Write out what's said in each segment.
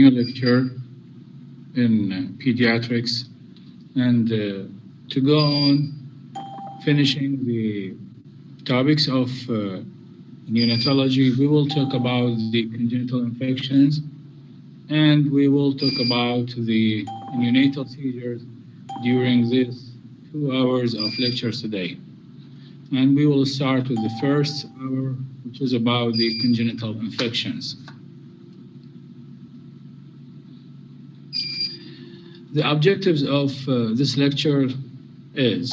new lecture in pediatrics, and to go on finishing the topics of neonatology, we will talk about the congenital infections, and we will talk about the neonatal seizures during this 2 hours of lectures today. And we will start with the first hour, which is about the congenital infections. The objectives of this lecture is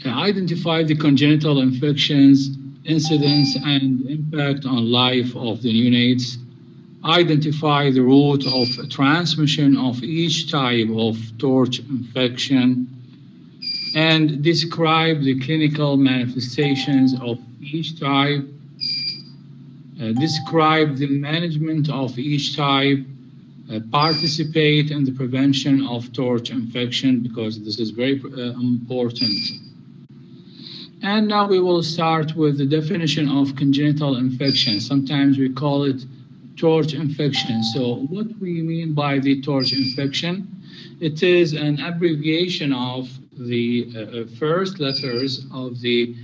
identify the congenital infections, incidence and impact on life of the neonates, identify the route of transmission of each type of torch infection, and describe the clinical manifestations of each type, describe the management of each type, participate in the prevention of torch infection, because this is very important. And now we will start with the definition of congenital infection. Sometimes we call it torch infection. So what we mean by the torch infection? It is an abbreviation of the first letters of the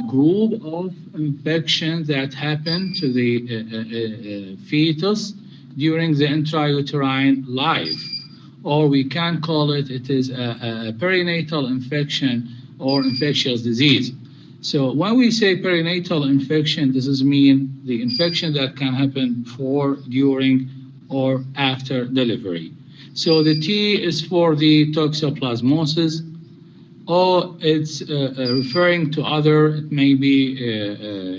group of infections that happen to the fetus during the intrauterine life, or we can call it is a perinatal infection or infectious disease. So when we say perinatal infection, this is mean the infection that can happen before, during, or after delivery. So the T is for the toxoplasmosis, or it's referring to other, it may be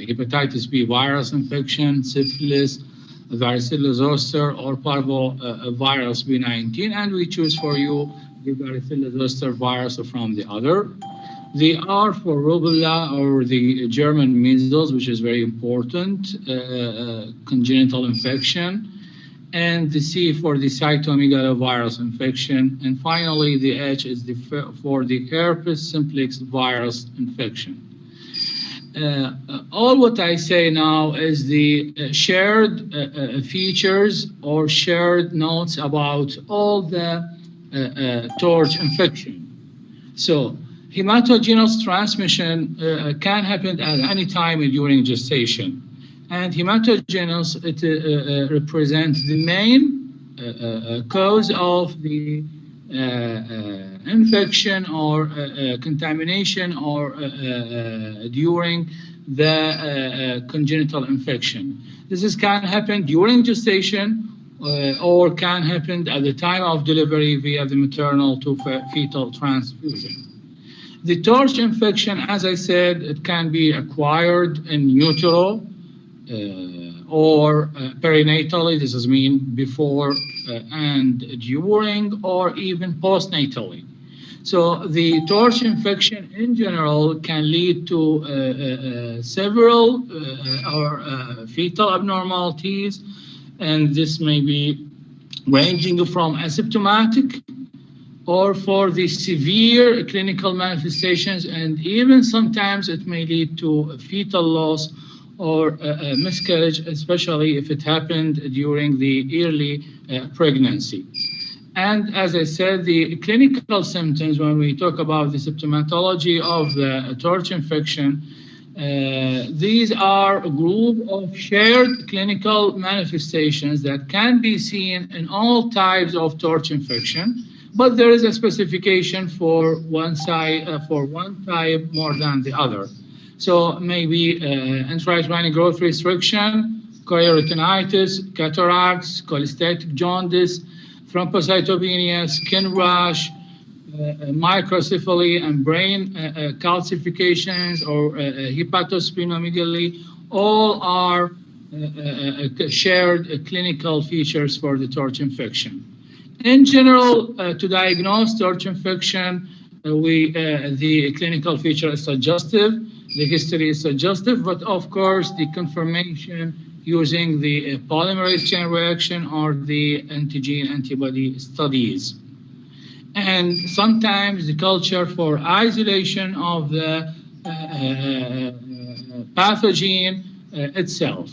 hepatitis B virus infection, syphilis, Varicella zoster, or parvovirus B19, and we choose for you the Varicella zoster virus from the other. The R for rubella, or the German measles, which is very important, congenital infection, and the C for the Cytomegalovirus infection, and finally the H is for the herpes simplex virus infection. All what I say now is the shared features or shared notes about all the torch infection. So hematogenous transmission can happen at any time during gestation. And hematogenous, it represents the main cause of the infection or contamination or during the congenital infection. This can happen during gestation or can happen at the time of delivery via the maternal to fetal transfusion. The torch infection, as I said, it can be acquired in utero or perinatally, this is mean before and during, or even postnatally. So the torch infection in general can lead to several fetal abnormalities, and this may be ranging from asymptomatic or for the severe clinical manifestations, and even sometimes it may lead to fetal loss or miscarriage, especially if it happened during the early pregnancy. And as I said, the clinical symptoms, when we talk about the symptomatology of the torch infection, these are a group of shared clinical manifestations that can be seen in all types of torch infection, but there is a specification for one type more than the other. So maybe intrauterine growth restriction, chorioretinitis, cataracts, cholestatic jaundice, thrombocytopenia, skin rash, microcephaly, and brain calcifications or hepatosplenomegaly, all are shared clinical features for the torch infection. In general, to diagnose torch infection, the clinical feature is suggestive, the history is suggestive, but of course the confirmation using the polymerase chain reaction or the antigen antibody studies. And sometimes the culture for isolation of the pathogen itself.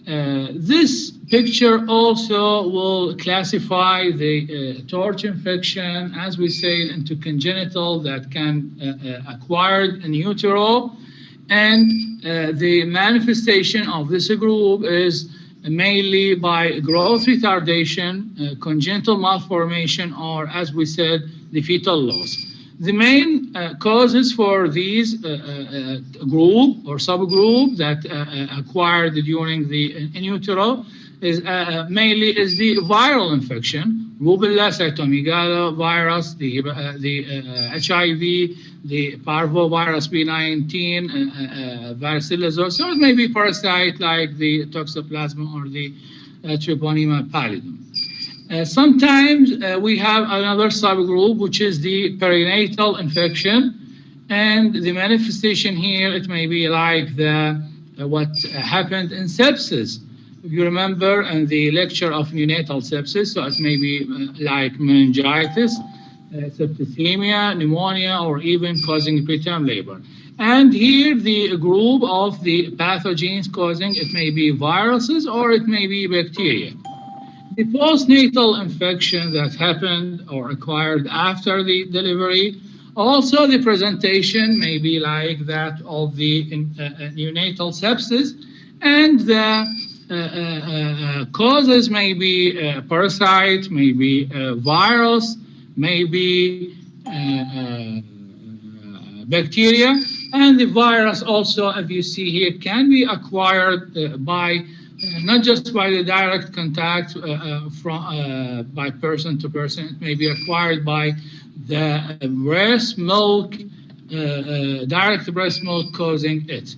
This picture also will classify the torch infection, as we say, into congenital that can acquired in utero, and the manifestation of this group is mainly by growth retardation, congenital malformation, or as we said, the fetal loss. The main causes for these group or subgroup that acquired during the in utero is mainly the viral infection, Rubella, Cytomegalovirus, the HIV, the parvovirus B19, Varicella, so it may be parasite like the Toxoplasma or the Treponema pallidum. Sometimes we have another subgroup, which is the perinatal infection, and the manifestation here, it may be like what happened in sepsis. If you remember in the lecture of neonatal sepsis, so it may be like meningitis, septicemia, pneumonia, or even causing preterm labor. And here the group of the pathogens causing, it may be viruses or it may be bacteria. The postnatal infection that happened or acquired after the delivery, also the presentation may be like that of the neonatal sepsis, and the causes may be parasite, may be virus, may be bacteria, and the virus also, as you see here, can be acquired by not just by the direct contact by person to person, it may be acquired by the breast milk, direct breast milk causing it.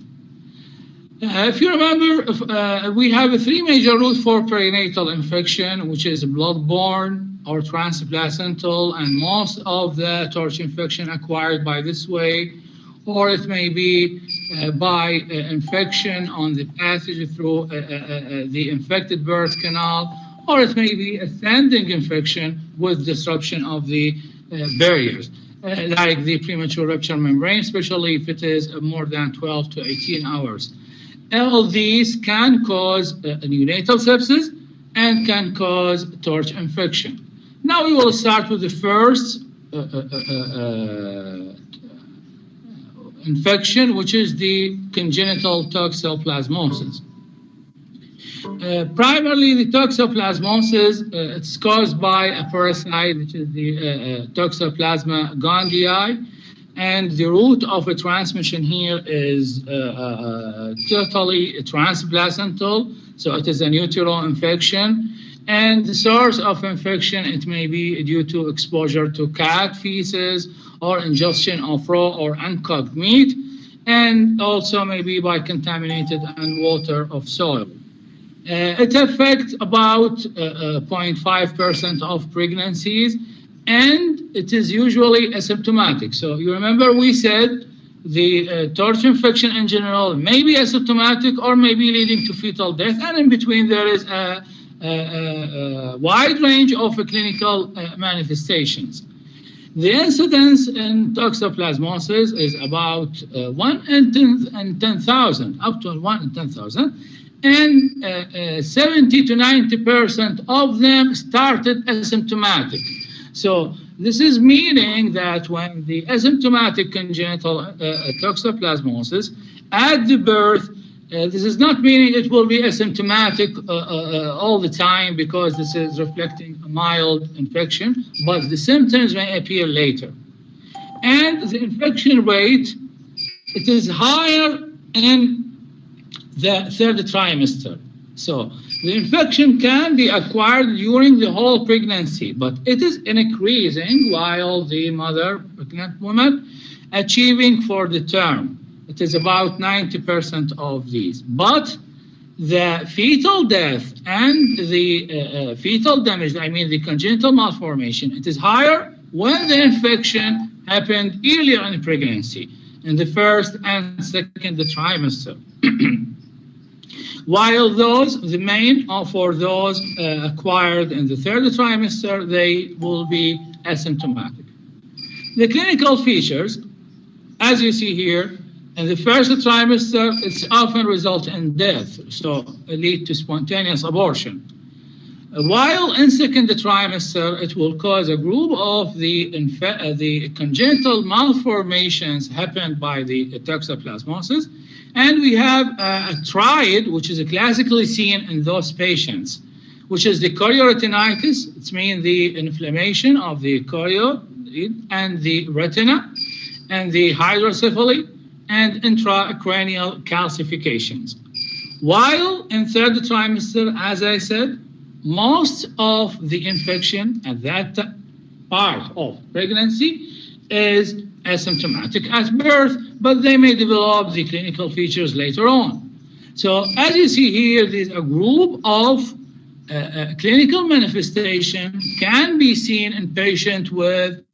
If you remember, we have three major routes for perinatal infection, which is blood-borne or transplacental, and most of the torch infection acquired by this way, or it may be by infection on the passage through the infected birth canal, or it may be a standing infection with disruption of the barriers, like the premature rupture membrane, especially if it is more than 12 to 18 hours. All these can cause neonatal sepsis and can cause torch infection. Now we will start with the first infection, which is the congenital toxoplasmosis. Primarily, the toxoplasmosis it's caused by a parasite, which is the Toxoplasma gondii, and the route of a transmission here is totally transplacental, so it is an utero infection. And the source of infection, it may be due to exposure to cat feces or ingestion of raw or uncooked meat, and also maybe by contaminated and water of soil. It affects about 0.5% of pregnancies, and it is usually asymptomatic. So you remember we said the torch infection in general may be asymptomatic or may be leading to fetal death, and in between there is a wide range of clinical manifestations. The incidence in toxoplasmosis is about 1 in 10,000, up to 1 in 10,000, and 70 to 90% of them started asymptomatic. So this is meaning that when the asymptomatic congenital toxoplasmosis at the birth, this is not meaning it will be asymptomatic all the time, because this is reflecting a mild infection, but the symptoms may appear later. And the infection rate, it is higher in the third trimester. So the infection can be acquired during the whole pregnancy, but it is increasing while the mother, pregnant woman, achieving for the term. It is about 90% of these. But the fetal death and the fetal damage, I mean the congenital malformation, it is higher when the infection happened earlier in pregnancy, in the first and second trimester. While those, the main for those acquired in the third trimester, they will be asymptomatic. The clinical features, as you see here, In the first trimester, it's often result in death, so it lead to spontaneous abortion. While in second trimester, it will cause a group of the congenital malformations happened by the toxoplasmosis. And we have a triad, which is classically seen in those patients, which is the chorioretinitis. It means the inflammation of the chorioid and the retina, and the hydrocephaly and intracranial calcifications. While in third trimester, as I said, most of the infection at that part of pregnancy is asymptomatic at birth, but they may develop the clinical features later on. So as you see here, there's a group of clinical manifestation can be seen in patients with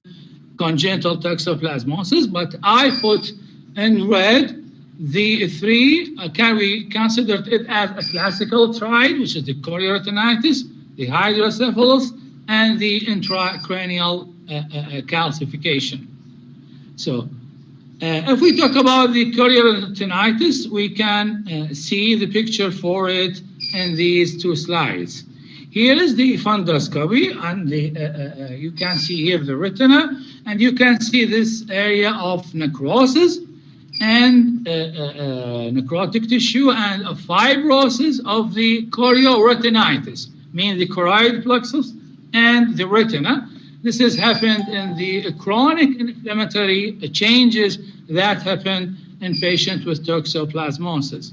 congenital toxoplasmosis, but I put in red the three, can we consider it as a classical triad, which is the chorioretinitis, the hydrocephalus, and the intracranial calcification. So if we talk about the chorioretinitis, we can see the picture for it in these two slides. Here is the fundoscopy, and you can see here the retina, and you can see this area of necrosis and necrotic tissue and a fibrosis of the chorioretinitis, meaning the choroid plexus and the retina. This has happened in the chronic inflammatory changes that happen in patients with toxoplasmosis.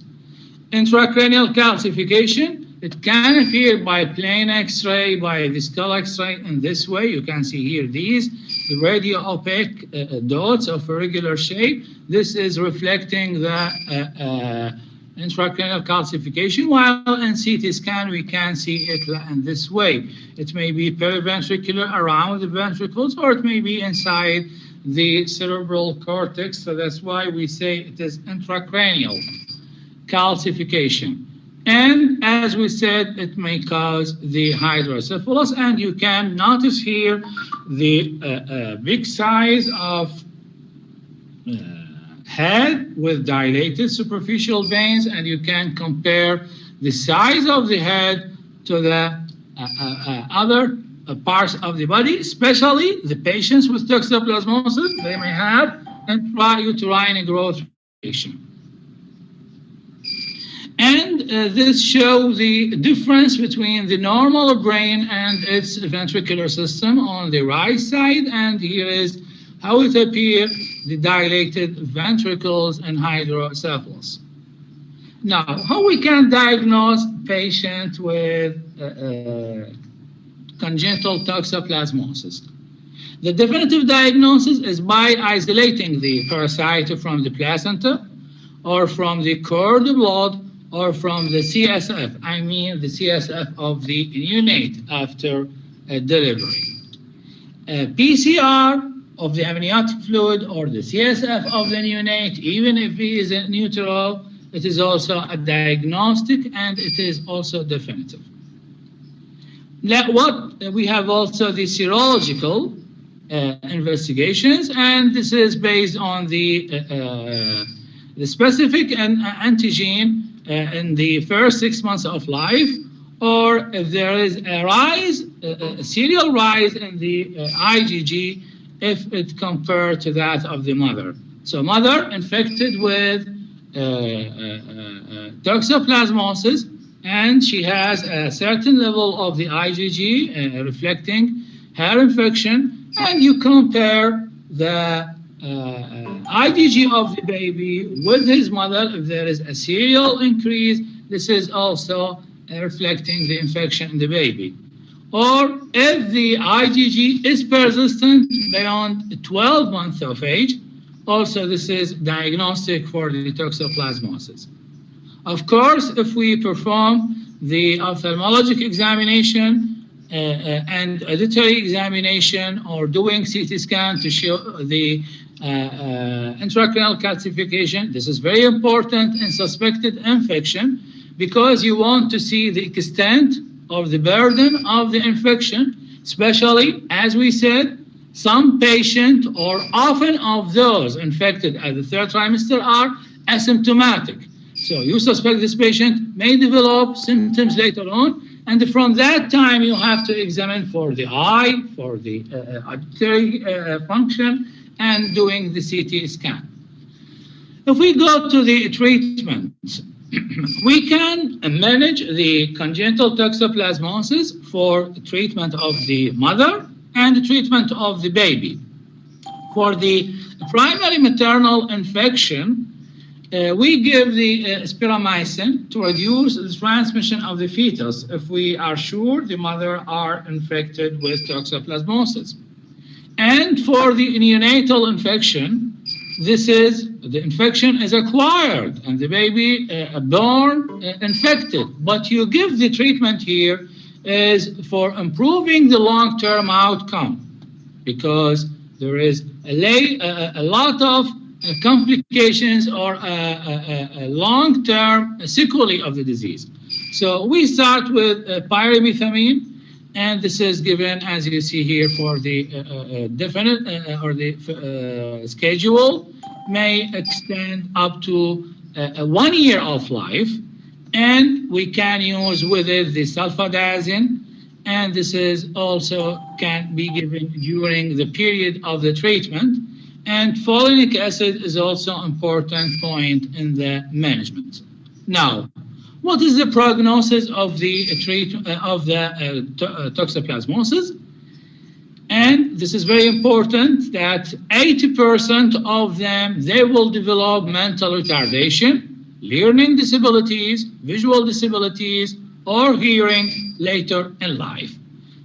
Intracranial calcification, it can appear by plain X-ray, by the skull X-ray in this way. You can see here these, the radio-opaque dots of irregular shape. This is reflecting the intracranial calcification, while in CT scan we can see it in this way. It may be periventricular around the ventricles, or it may be inside the cerebral cortex. So that's why we say it is intracranial calcification. And as we said, it may cause the hydrocephalus, and you can notice here the big size of head with dilated superficial veins, and you can compare the size of the head to the other parts of the body, especially the patients with toxoplasmosis. They may have intrauterine growth relation. And this shows the difference between the normal brain and its ventricular system on the right side, and here is how it appears, the dilated ventricles and hydrocephalus. Now, how we can diagnose patient with congenital toxoplasmosis? The definitive diagnosis is by isolating the parasite from the placenta, or from the cord blood, or from the CSF, I mean the CSF of the neonate after delivery. PCR of the amniotic fluid or the CSF of the neonate, even if he is neutral, it is also a diagnostic and it is also definitive. Now, we have also the serological investigations, and this is based on the specific antigen in the first 6 months of life, or if there is a rise, a serial rise in the IgG, if it compared to that of the mother. So mother infected with toxoplasmosis, and she has a certain level of the IgG reflecting her infection, and you compare the IgG of the baby with his mother. If there is a serial increase, this is also reflecting the infection in the baby. Or if the IgG is persistent beyond 12 months of age, also this is diagnostic for the toxoplasmosis. Of course, if we perform the ophthalmologic examination and auditory examination, or doing CT scan to show the intracranial calcification, this is very important in suspected infection, because you want to see the extent of the burden of the infection, especially, as we said, Some patient or often of those infected at the third trimester are asymptomatic. So you suspect this patient may develop symptoms later on, and from that time you have to examine for the eye, for the auditory function, and doing the CT scan. If we go to the treatment, we can manage the congenital toxoplasmosis for treatment of the mother and treatment of the baby. For the primary maternal infection, we give the spiramycin to reduce the transmission of the fetus if we are sure the mother are infected with toxoplasmosis. And for the neonatal infection, the infection is acquired and the baby born infected. But you give the treatment here is for improving the long-term outcome, because there is a lot of complications or a long-term sequelae of the disease. So we start with pyrimethamine, and this is given, as you see here, for the definite or the schedule may extend up to 1 year of life, and we can use with it the sulfadazine, and this is also can be given during the period of the treatment. And folic acid is also an important point in the management. Now, what is the prognosis of the toxoplasmosis? And this is very important that 80% of them, they will develop mental retardation, learning disabilities, visual disabilities, or hearing later in life.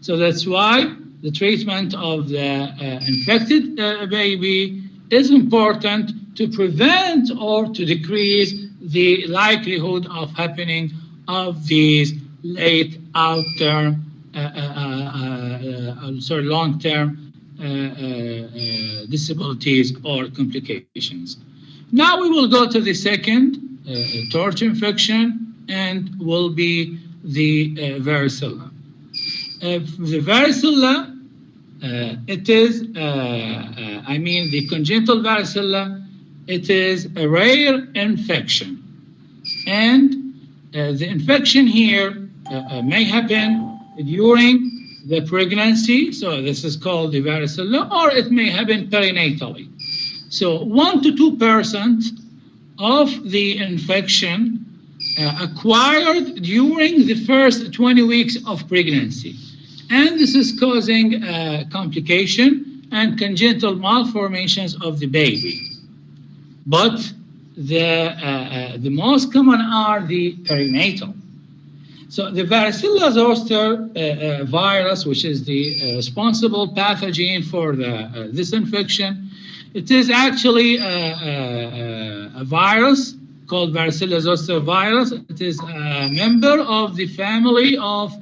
So that's why the treatment of the infected baby is important to prevent or to decrease the likelihood of happening of these late long-term disabilities or complications. Now we will go to the second torch infection, and will be the varicella. The varicella, it is, the congenital varicella, it is a rare infection. And the infection here may happen during the pregnancy, so this is called the varicella, or it may happen perinatally. So 1 to 2% of the infection acquired during the first 20 weeks of pregnancy. And this is causing complication and congenital malformations of the baby. But the most common are the perinatal. So the varicella zoster virus, which is the responsible pathogen for this infection, it is actually a virus called Varicella zoster virus. It is a member of the family of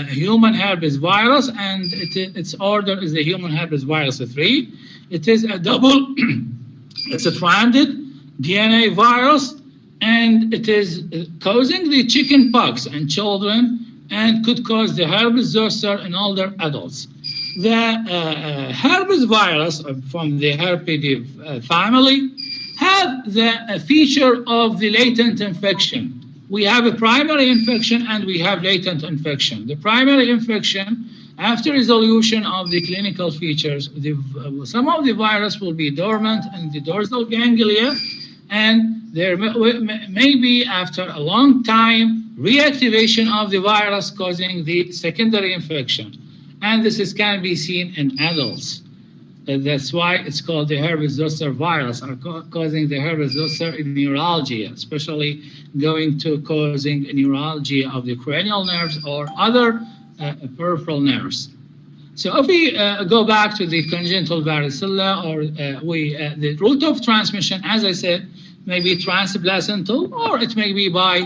human herpes virus, and its order is the human herpes virus 3. It is a double, it's a stranded DNA virus, and it is causing the chicken pox in children and could cause the herpes zoster in older adults. The herpes virus from the herpes family have the feature of the latent infection. We have a primary infection and we have latent infection. The primary infection, after resolution of the clinical features, some of the virus will be dormant in the dorsal ganglia, and there may be, after a long time, reactivation of the virus causing the secondary infection. And this can be seen in adults. That's why it's called the herpes zoster virus, causing the herpes zoster neuralgia, especially going to causing neuralgia of the cranial nerves or other peripheral nerves. So if we go back to the congenital varicella, or the route of transmission, as I said, may be transplacental, or it may be by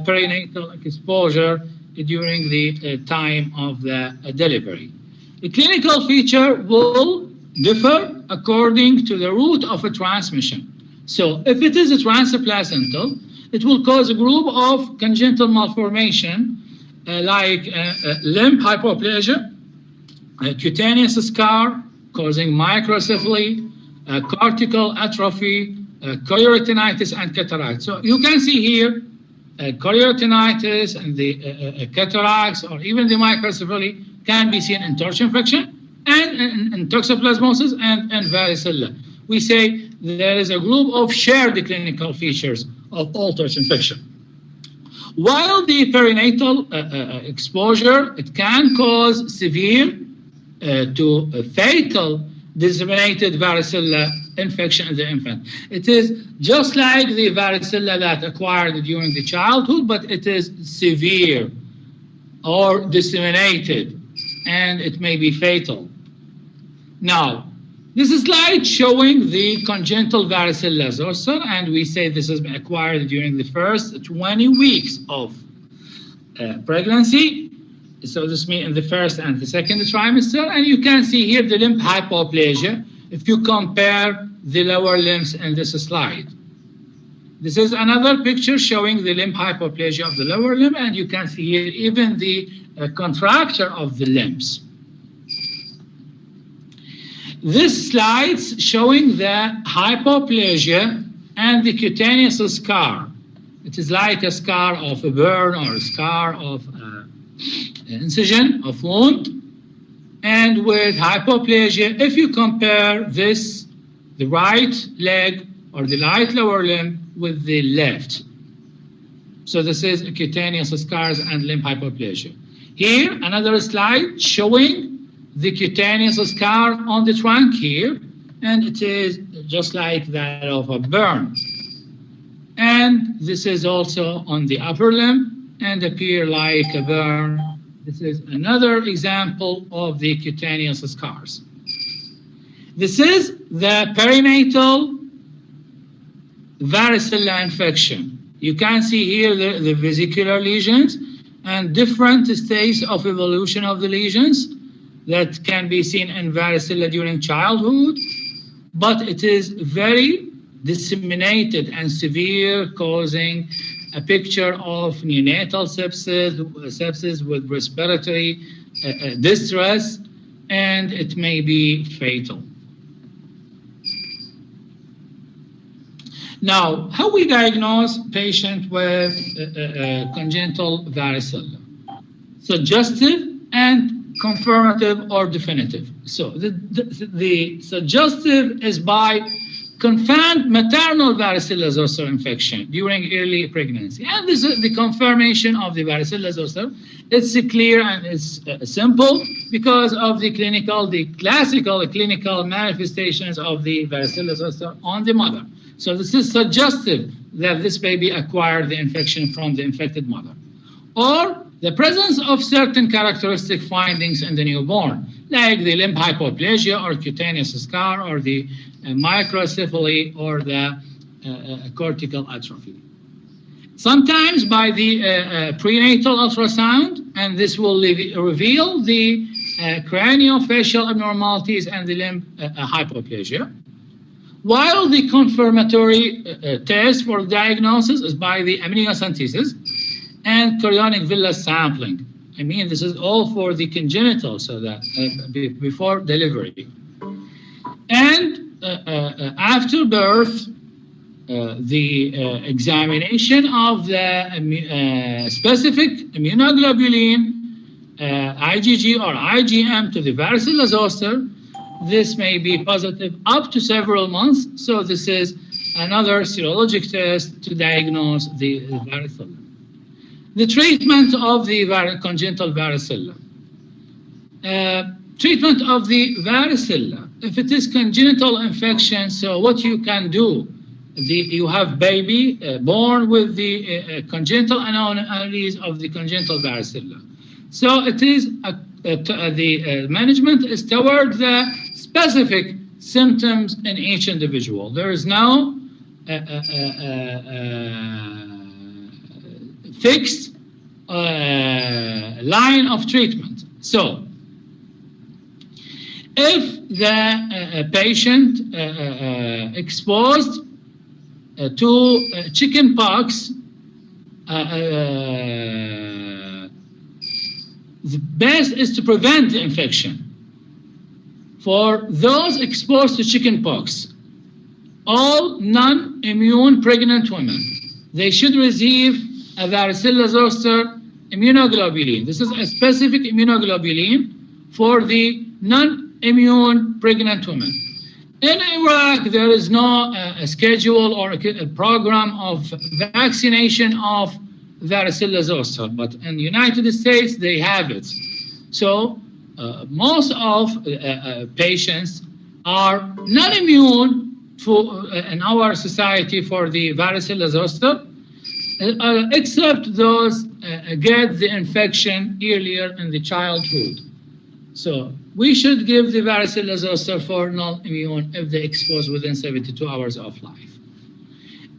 perinatal exposure during the time of the delivery. The clinical feature will differ according to the route of a transmission. So if it is a transplacental, it will cause a group of congenital malformation like limb hypoplasia, cutaneous scar causing microcephaly, cortical atrophy, chorioretinitis, and cataract. So you can see here chorioretinitis and the cataracts or even the microcephaly can be seen in torch infection and in toxoplasmosis and varicella. We say there is a group of shared clinical features of all torch infection. While the perinatal exposure, it can cause severe to fatal disseminated varicella infection in the infant. It is just like the varicella that acquired during the childhood, but it is severe or disseminated, and it may be fatal. Now, this is slide showing the congenital varicella zoster, and we say this has been acquired during the first 20 weeks of pregnancy. So this means in the first and the second trimester, and you can see here the limb hypoplasia if you compare the lower limbs in this slide. This is another picture showing the limb hypoplasia of the lower limb, and you can see here even the contracture of the limbs. This slide showing the hypoplasia and the cutaneous scar. It is like a scar of a burn or a scar of incision of wound, and with hypoplasia, if you compare this, the right leg or the right lower limb with the left. So this is cutaneous scars and limb hypoplasia. Here, another slide showing the cutaneous scar on the trunk here, and it is just like that of a burn. And this is also on the upper limb and appear like a burn. This is another example of the cutaneous scars. This is the perinatal varicella infection. You can see here the vesicular lesions and different stages of evolution of the lesions that can be seen in varicella during childhood, but it is very disseminated and severe, causing a picture of neonatal sepsis with respiratory distress, and it may be fatal. Now, how we diagnose patient with congenital varicella? Suggestive and confirmative or definitive. So the suggestive is by confirmed maternal varicella zoster infection during early pregnancy. And this is the confirmation of the varicella zoster. It's clear and it's simple because of the classical clinical manifestations of the varicella zoster on the mother. So this is suggestive that this baby acquired the infection from the infected mother. Or the presence of certain characteristic findings in the newborn, like the limb hypoplasia or cutaneous scar or the microcephaly or the cortical atrophy. Sometimes by the prenatal ultrasound, and this will reveal the craniofacial abnormalities and the limb hypoplasia. While the confirmatory test for diagnosis is by the amniocentesis and chorionic villus sampling. I mean, this is all for the congenital, so that before delivery. And after birth, the examination of the specific immunoglobulin, IgG or IgM to the varicella zoster. This may be positive up to several months, so this is another serologic test to diagnose the varicella. The treatment of the congenital varicella. Treatment of the varicella. If it is congenital infection, so what you can do, you have baby born with the congenital anomalies of the congenital varicella. So it is the management is toward the specific symptoms in each individual. There is no fixed line of treatment. So if the patient exposed to chicken pox, the best is to prevent the infection. for those exposed to chickenpox, all non-immune pregnant women, they should receive a varicella zoster immunoglobulin. This is a specific immunoglobulin for the non-immune pregnant women. In Iraq, there is no schedule or a program of vaccination of varicella zoster, but in the United States, they have it. So most of patients are non-immune in our society for the varicella zoster, except those get the infection earlier in the childhood. So we should give the varicella zoster for non-immune if they expose within 72 hours of life.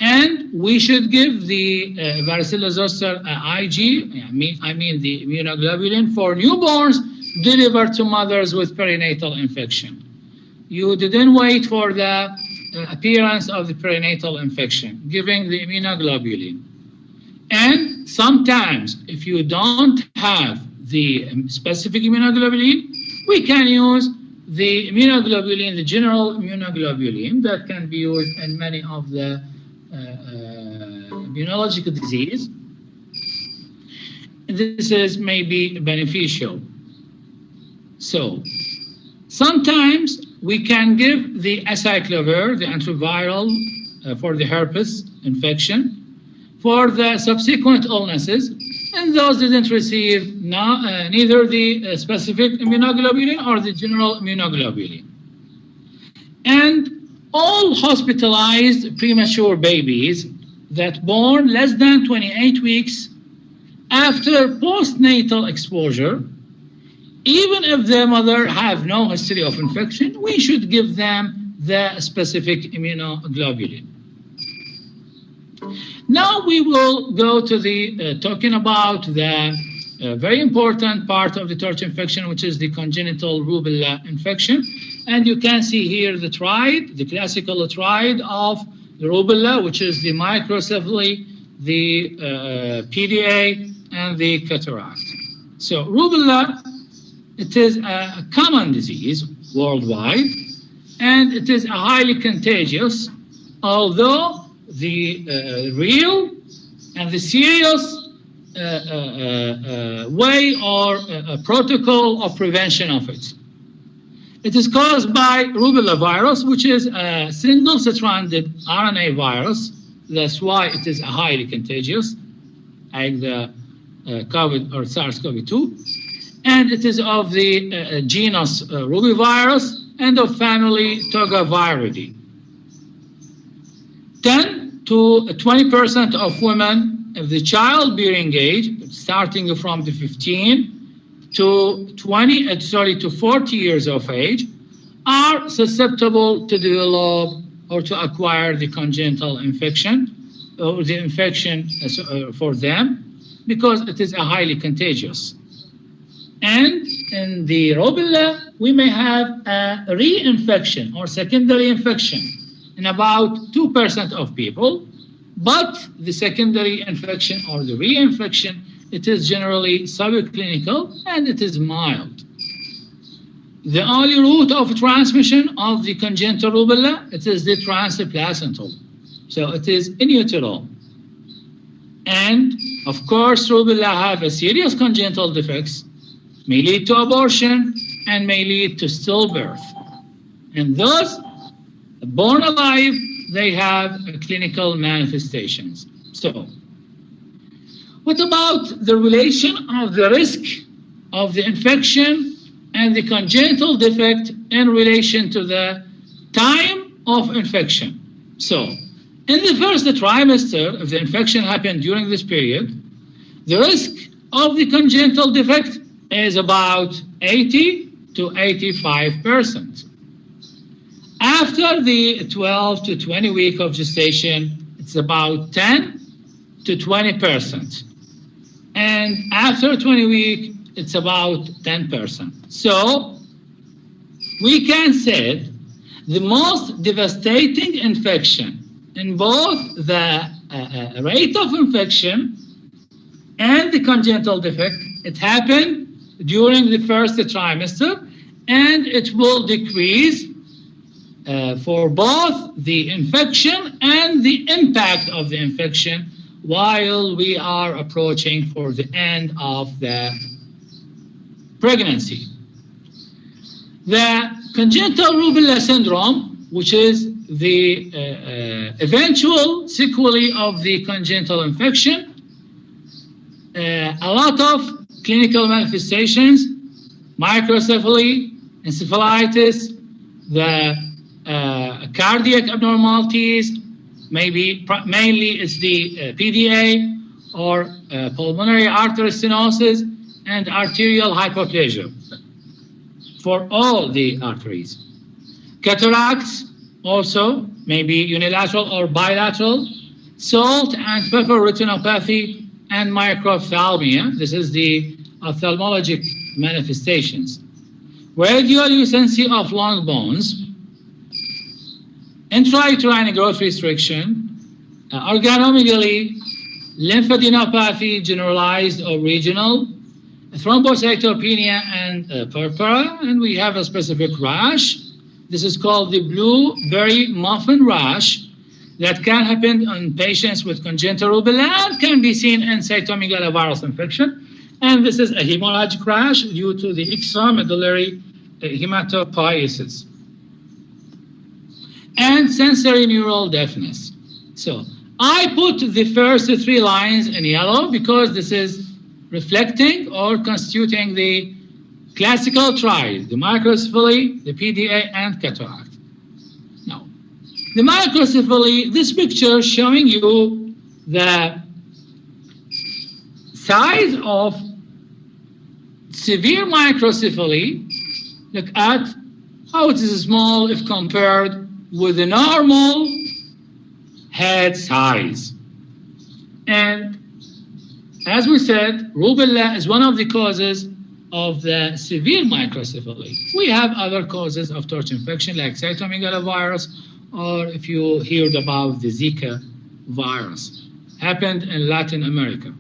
And we should give the varicella zoster IG, I mean the immunoglobulin, for newborns delivered to mothers with perinatal infection. You didn't wait for the appearance of the perinatal infection, giving the immunoglobulin. And sometimes, if you don't have the specific immunoglobulin, we can use the immunoglobulin, the general immunoglobulin that can be used in many of the immunological disease. This is maybe beneficial. So sometimes we can give the acyclovir, the antiviral for the herpes infection, for the subsequent illnesses, and those didn't receive neither the specific immunoglobulin or the general immunoglobulin. And all hospitalized premature babies that born less than 28 weeks after postnatal exposure, even if their mother have no history of infection, we should give them the specific immunoglobulin. Now we will go to the talking about the very important part of the torch infection, which is the congenital rubella infection. And you can see here the triad, the classical triad of the rubella, which is the microcephaly, the PDA, and the cataract. So rubella, it is a common disease worldwide, and it is a highly contagious, although the real and the serious way or protocol of prevention of it. It is caused by Rubella virus, which is a single-stranded RNA virus. That's why it is highly contagious, like the COVID or SARS-CoV-2. And it is of the genus Rubivirus and of family Togaviridae. 10 to 20% of women of the childbearing age, starting from the 15 to 40 years of age, are susceptible to develop or to acquire the congenital infection or the infection for them, because it is a highly contagious. And in the rubella, we may have a reinfection or secondary infection in about 2% of people, but the secondary infection or the reinfection, it is generally subclinical and it is mild. The only route of transmission of the congenital rubella, it is the transplacental. So it is in utero. And of course, rubella have a serious congenital defects, may lead to abortion and may lead to stillbirth. And those born alive, they have clinical manifestations. So what about the relation of the risk of the infection and the congenital defect in relation to the time of infection? So in the first trimester, if the infection happened during this period, the risk of the congenital defect is about 80 to 85%. After the 12 to 20 week of gestation, it's about 10 to 20%. And after 20 weeks, it's about 10%. So we can say the most devastating infection in both the rate of infection and the congenital defect, it happened during the first trimester, and it will decrease for both the infection and the impact of the infection while we are approaching for the end of the pregnancy. The congenital rubella syndrome, which is the eventual sequelae of the congenital infection, a lot of clinical manifestations, microcephaly, encephalitis, the cardiac abnormalities, maybe mainly it's the PDA or pulmonary artery stenosis and arterial hypoplasia for all the arteries. Cataracts also, maybe unilateral or bilateral, salt and pepper retinopathy, and microphthalmia. This is the ophthalmologic manifestations. Radiolucency of long bones, intrauterine growth restriction, organomegaly, lymphadenopathy, generalized or regional, thrombocytopenia and purpura, and we have a specific rash. This is called the blueberry muffin rash that can happen in patients with congenital rubella and can be seen in cytomegalovirus infection. And this is a hemorrhagic rash due to the extramedullary hematopoiesis. And sensorineural deafness. So I put the first three lines in yellow because this is reflecting or constituting the classical triad, the microcephaly, the PDA, and cataract. Now, the microcephaly, this picture showing you the size of severe microcephaly. Look at how it is small if compared with the normal head size. And as we said, rubella is one of the causes of the severe microcephaly. We have other causes of torch infection like cytomegalovirus, or if you heard about the Zika virus, happened in Latin America.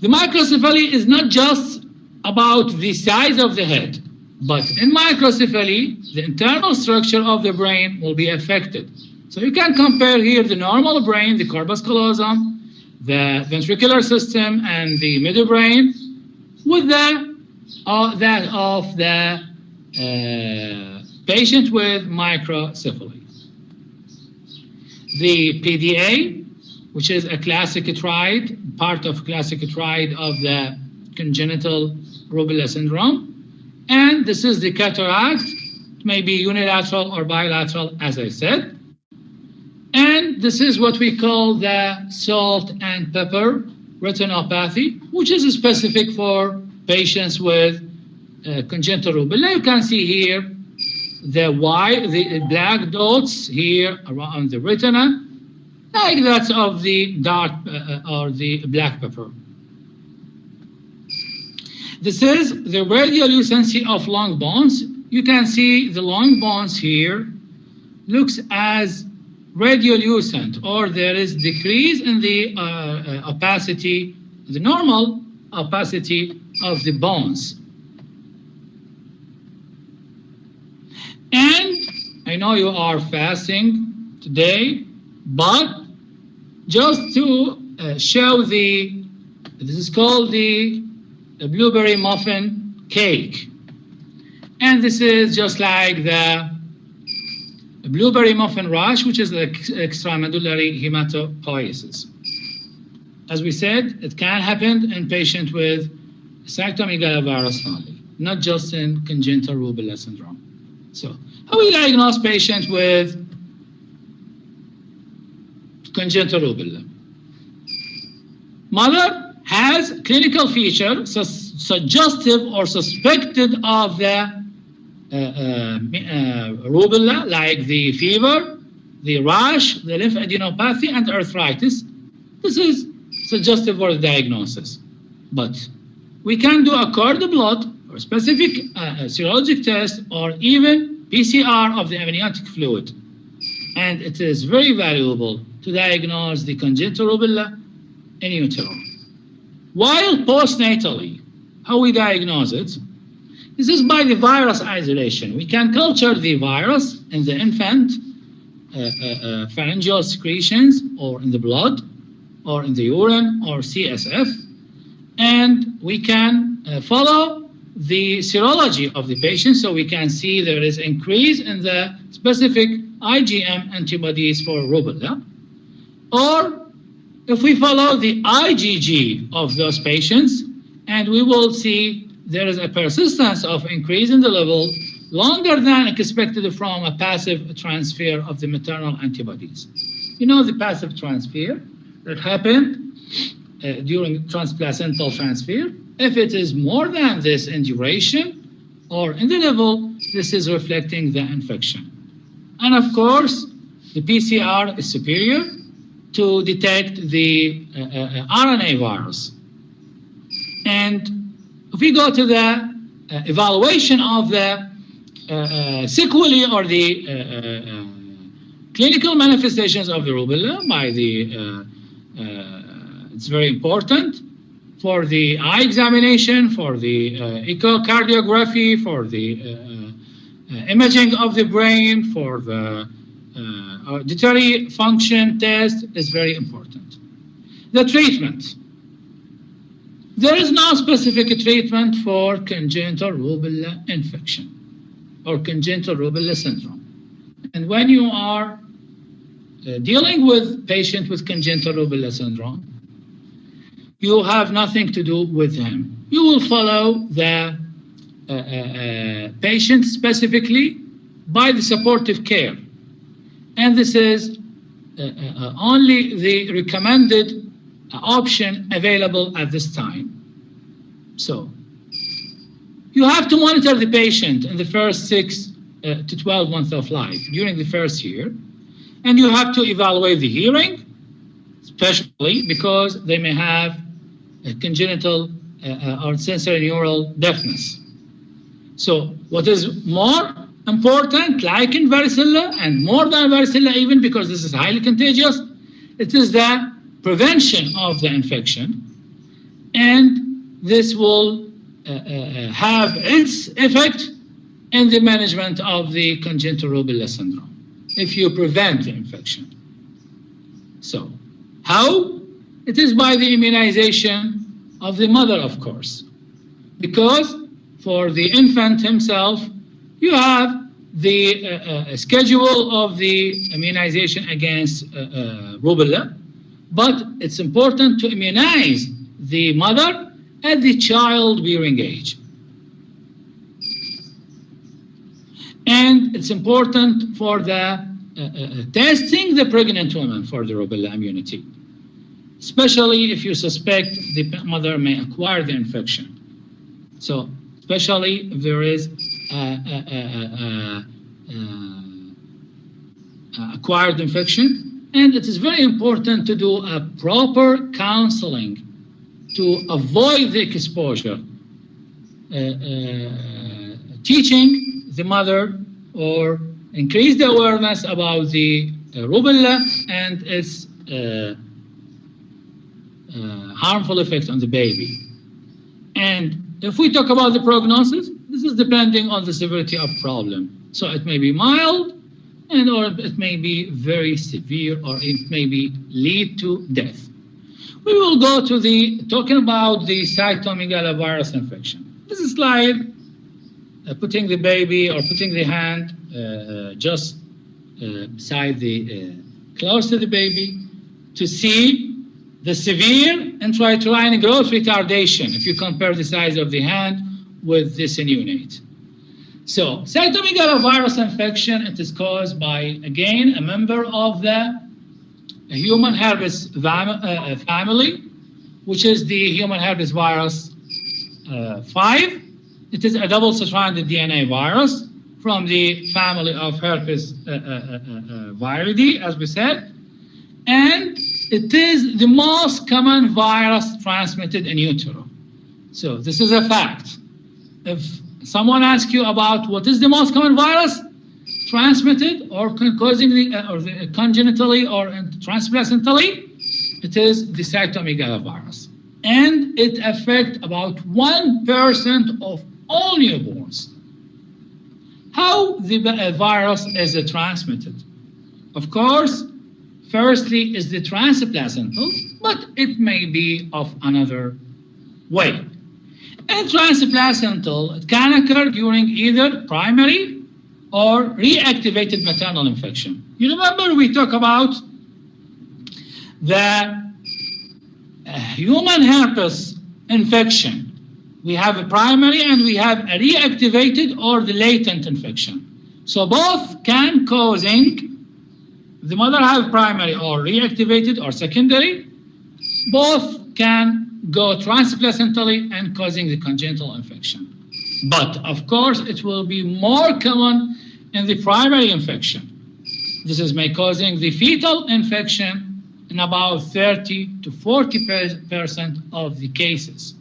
The microcephaly is not just about the size of the head, but in microcephaly, the internal structure of the brain will be affected. So you can compare here the normal brain, the corpus callosum, the ventricular system, and the midbrain with that of the patient with microcephaly. The PDA, which is a classic triad, part of classic triad of the congenital rubella syndrome. And this is the cataract, maybe unilateral or bilateral, as I said. And this is what we call the salt and pepper retinopathy, which is specific for patients with congenital rubella. You can see here the black dots here around the retina, like that's of the dark or the black pepper. This is the radiolucency of long bones. You can see the long bones here looks as radiolucent, or there is decrease in the opacity, the normal opacity of the bones. And I know you are fasting today, but just to show this is called the blueberry muffin cake. And this is just like the blueberry muffin rash, which is the extramedullary hematopoiesis. As we said, it can happen in patients with cytomegalovirus only, not just in congenital rubella syndrome. So, how we diagnose patients with congenital rubella? Mother has clinical feature suggestive or suspected of the rubella, like the fever, the rash, the lymphadenopathy, and arthritis. This is suggestive for the diagnosis. But we can do a cord blood or specific serologic test or even PCR of the amniotic fluid. And it is very valuable to diagnose the congenital rubella in utero. While postnatally, how we diagnose it? This is by the virus isolation. We can culture the virus in the infant pharyngeal secretions, or in the blood, or in the urine, or CSF, and we can follow the serology of the patient, so we can see there is increase in the specific IgM antibodies for rubella. Or if we follow the IgG of those patients, and we will see there is a persistence of increase in the level longer than expected from a passive transfer of the maternal antibodies. You know the passive transfer that happened during transplacental transfer. If it is more than this in duration or in the level, this is reflecting the infection. And of course, the PCR is superior to detect the RNA virus. And if we go to the evaluation of the sequelae or the clinical manifestations of the rubella by the, it's very important for the eye examination, for the echocardiography, for the imaging of the brain, for the auditory function test is very important. The treatment. There is no specific treatment for congenital rubella infection or congenital rubella syndrome. And when you are dealing with patient with congenital rubella syndrome, you have nothing to do with him. You will follow the patient specifically by the supportive care. And this is only the recommended option available at this time. So you have to monitor the patient in the first 6 to 12 months of life during the first year, and you have to evaluate the hearing, especially because they may have a congenital or sensorineural deafness. So what is more important, like in varicella, and more than varicella even, because this is highly contagious, it is the prevention of the infection, and this will have its effect in the management of the congenital rubella syndrome if you prevent the infection. So how? It is by the immunization of the mother, of course, because for the infant himself, you have the schedule of the immunization against rubella, but it's important to immunize the mother at the childbearing age. And it's important for the testing the pregnant woman for the rubella immunity, especially if you suspect the mother may acquire the infection. So especially if there is acquired infection. And it is very important to do a proper counseling to avoid the exposure, teaching the mother or increase the awareness about the rubella and its harmful effect on the baby. And if we talk about the prognosis, this is depending on the severity of problem. So it may be mild, and or it may be very severe, or it may be lead to death. We will go to the talking about the Cytomegalovirus infection. This is like putting the baby or putting the hand just beside the close to the baby to see the severe intrauterine growth retardation if you compare the size of the hand with this neonate. So Cytomegalovirus infection, it is caused by, again, a member of the human herpes family, which is the human herpes virus 5. It is a double-stranded DNA virus from the family of herpes viridae, as we said, and it is the most common virus transmitted in utero. So this is a fact. If someone asks you about what is the most common virus transmitted or causing the congenitally or transplacentally, it is the cytomegalovirus, and it affects about 1% of all newborns. How the virus is transmitted? Of course, firstly is the transplacental, but it may be of another way. And transplacental, it can occur during either primary or reactivated maternal infection. You remember we talked about the human herpes infection. We have a primary and we have a reactivated or the latent infection. So both can causing the mother have primary or reactivated or secondary. Both can go transplacentally and causing the congenital infection. But of course, it will be more common in the primary infection. This is may causing the fetal infection in about 30 to 40% of the cases.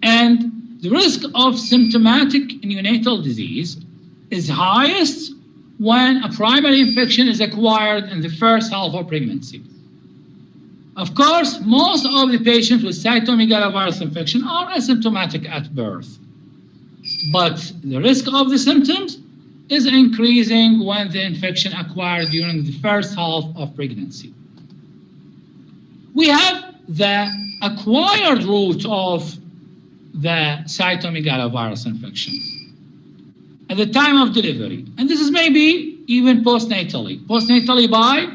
And the risk of symptomatic neonatal disease is highest when a primary infection is acquired in the first half of pregnancy. Of course, most of the patients with cytomegalovirus infection are asymptomatic at birth. But the risk of the symptoms is increasing when the infection acquired during the first half of pregnancy. We have the acquired route of the cytomegalovirus infection at the time of delivery. And this is maybe even postnatally. Postnatally by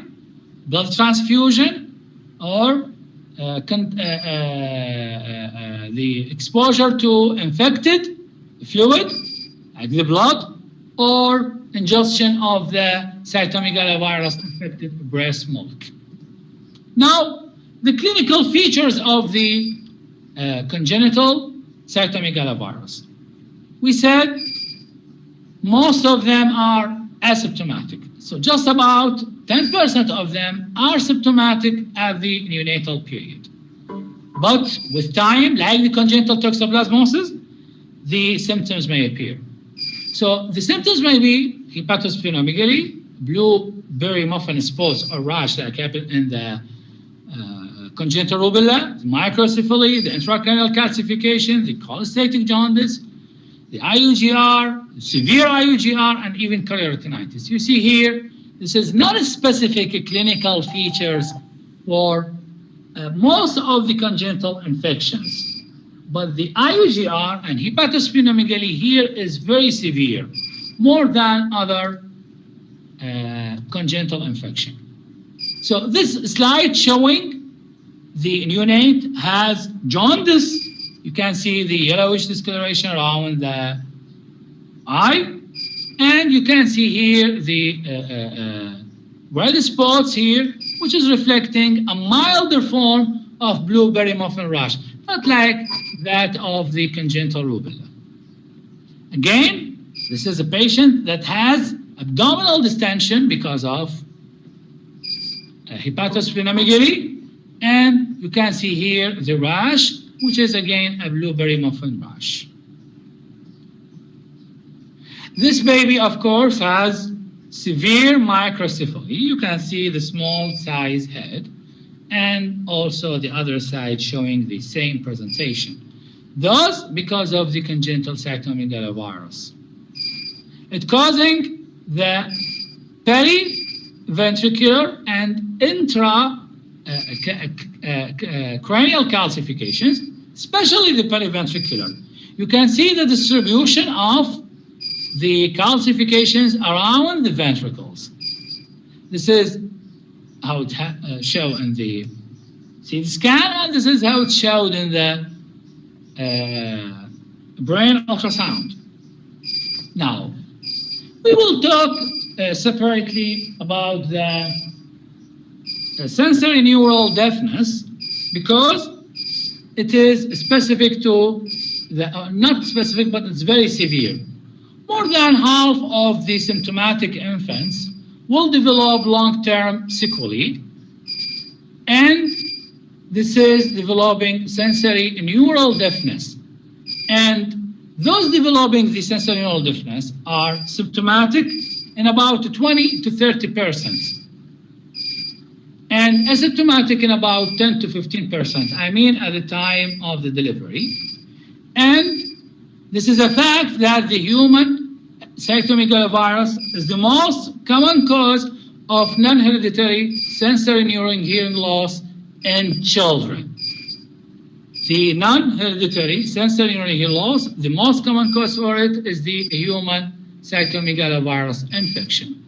blood transfusion or the exposure to infected fluid, like the blood, or ingestion of the cytomegalovirus infected breast milk. Now, the clinical features of the congenital cytomegalovirus. We said most of them are asymptomatic. So just about 10% of them are symptomatic at the neonatal period. But with time, like the congenital toxoplasmosis, the symptoms may appear. So the symptoms may be hepatosplenomegaly, blueberry muffin spots or rash that happen in the congenital rubella, the microcephaly, the intracranial calcification, the cholestatic jaundice, the IUGR, severe IUGR, and even chorioretinitis. You see here, this is not specific clinical features for most of the congenital infections. But the IUGR and hepatosplenomegaly here is very severe, more than other congenital infection. So this slide showing the neonate has jaundice. You can see the yellowish discoloration around the eye. And you can see here the red spots here, which is reflecting a milder form of blueberry muffin rash, not like that of the congenital rubella. Again, this is a patient that has abdominal distension because of hepatosplenomegaly, and you can see here the rash, which is again a blueberry muffin rash. This baby, of course, has severe microcephaly. You can see the small size head, and also the other side showing the same presentation. Thus, because of the congenital cytomegalovirus. It's causing the periventricular and intracranial calcifications, especially the periventricular. You can see the distribution of the calcifications around the ventricles. This is how it shown in the CT scan, and this is how it's showed in the brain ultrasound. Now, we will talk separately about the sensorineural deafness, because it is specific to the, not specific, but it's very severe. More than half of the symptomatic infants will develop long-term sequelae, and this is developing sensorineural deafness. And those developing the sensorineural deafness are symptomatic in about 20 to 30%, and asymptomatic in about 10 to 15%, I mean at the time of the delivery. And This is a fact that the human cytomegalovirus is the most common cause of non-hereditary sensory neural hearing loss in children. The non-hereditary sensory neural hearing loss, the most common cause for it is the human cytomegalovirus infection.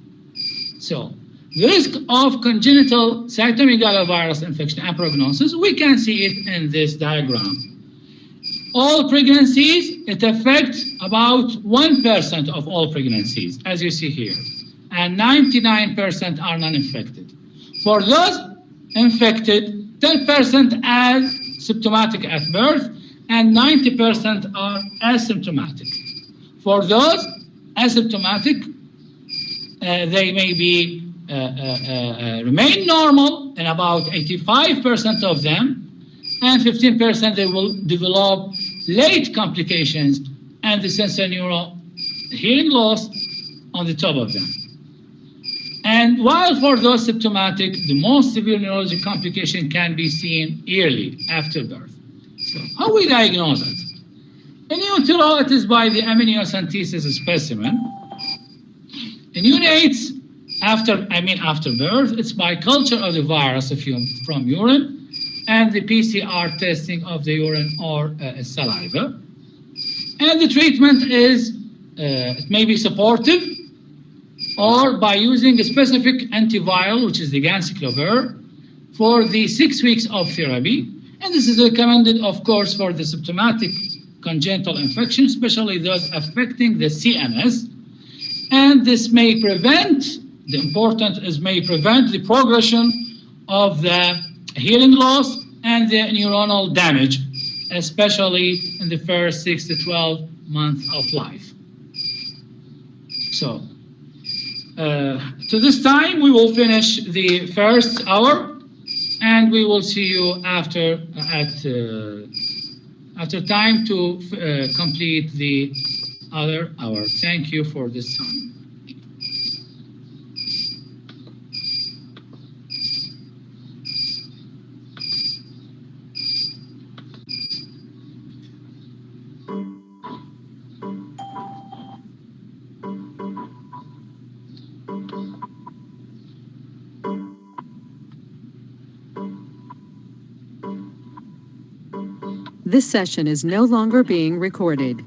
So, the risk of congenital cytomegalovirus infection and prognosis, we can see it in this diagram. All pregnancies, it affects about 1% of all pregnancies, as you see here, and 99% are non-infected. For those infected, 10% are symptomatic at birth, and 90% are asymptomatic. For those asymptomatic, they may be remain normal in about 85% of them, and 15% they will develop late complications and the sensorineural hearing loss on the top of them. And while for those symptomatic, the most severe neurologic complication can be seen early after birth. So how we diagnose it? In utero, it is by the amniocentesis specimen. In neonates, after birth, it's by culture of the virus from urine, and the PCR testing of the urine or saliva. And the treatment is, it may be supportive, or by using a specific antiviral, which is the ganciclovir, for the 6 weeks of therapy. And this is recommended, of course, for the symptomatic congenital infection, especially those affecting the CNS. And this may prevent, the important is may prevent the progression of the hearing loss and the neuronal damage, especially in the first 6 to 12 months of life. So, to this time, we will finish the first hour, and we will see you after time to complete the other hour. Thank you for this time. This session is no longer being recorded.